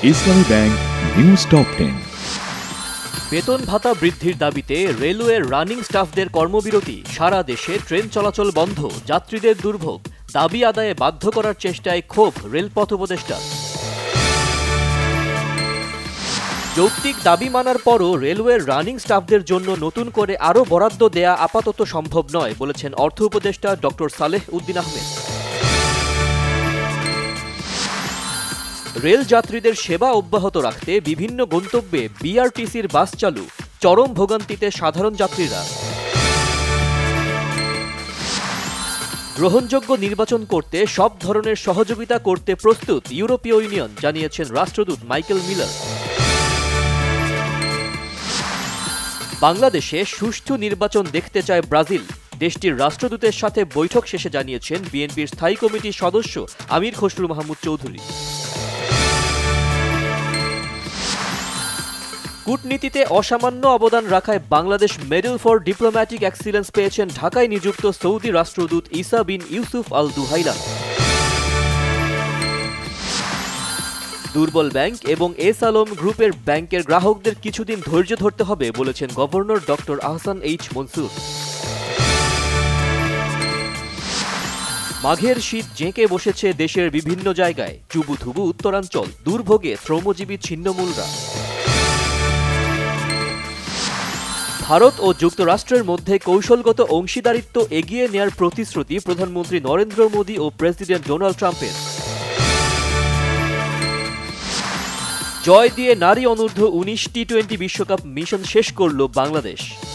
ইসলামী bank news top 10। বেতন ভাতা বৃদ্ধির দাবিতে রেলওয়ের রানিং স্টাফদের কর্মবিরতি, সারা দেশে ট্রেন চলাচল বন্ধ, যাত্রীদের দুর্ভোগ, দাবি আদায়ে বাধ্য করার চেষ্টায় ক্ষোভ রেলপথ উপদেষ্টার। যৌক্তিক দাবি মানার পরও রেলওয়ের রানিং স্টাফদের জন্য নতুন করে আরও বরাদ্দ দেয়া আপাতত সম্ভব নয় বলেছেন অর্থ উপদেষ্টা ডক্টর সালেহ উদ্দিন আহমেদ। রেল যাত্রীদের সেবা অব্যাহত রাখতে বিভিন্ন গন্তব্যে বিআরটিসির বাস চালু, চরম ভোগান্তিতে সাধারণ যাত্রীরা। গ্রহণযোগ্য নির্বাচন করতে সব ধরনের সহযোগিতা করতে প্রস্তুত ইউরোপীয় ইউনিয়ন, জানিয়েছেন রাষ্ট্রদূত মাইকেল মিলার। বাংলাদেশে সুষ্ঠু নির্বাচন দেখতে চায় ব্রাজিল, দেশটির রাষ্ট্রদূতের সাথে বৈঠক শেষে জানিয়েছেন বিএনপির স্থায়ী কমিটির সদস্য আমির খসরু মাহমুদ চৌধুরী। কূটনীতিতে অসামান্য অবদান রাখায় Bangladesh medal for diplomatic excellence পেয়েছেন ঢাকায় নিযুক্ত সৌদি রাষ্ট্রদূত ইসা বিন ইউসুফ আল দুহাইলান। দুর্বল ব্যাংক এবং এস আলম গ্রুপের ব্যাংকের গ্রাহকদের কিছুদিন ধৈর্য ধরতে হবে বলেছেন governor doctor Ahsan H Mansur. মাঘের শীত জেঁকে বসেছে দেশের বিভিন্ন জায়গায়, চুবুথুবু উত্তরাঞ্চল, দুর্ভোগে শ্রমজীবী ছিন্নমূলরা। ভারত ও যুক্তরাষ্ট্রের মধ্যে কৌশলগত অংশীদারিত্ব এগিয়ে নেয়ার প্রতিশ্রুতি প্রধানমন্ত্রী নরেন্দ্র মোদী ও প্রেসিডেন্ট ডোনাল্ড ট্রাম্পের। জয় দিয়ে নারী অনূর্ধ্ব 19 টি-20 বিশ্বকাপ মিশন শেষ করল বাংলাদেশ।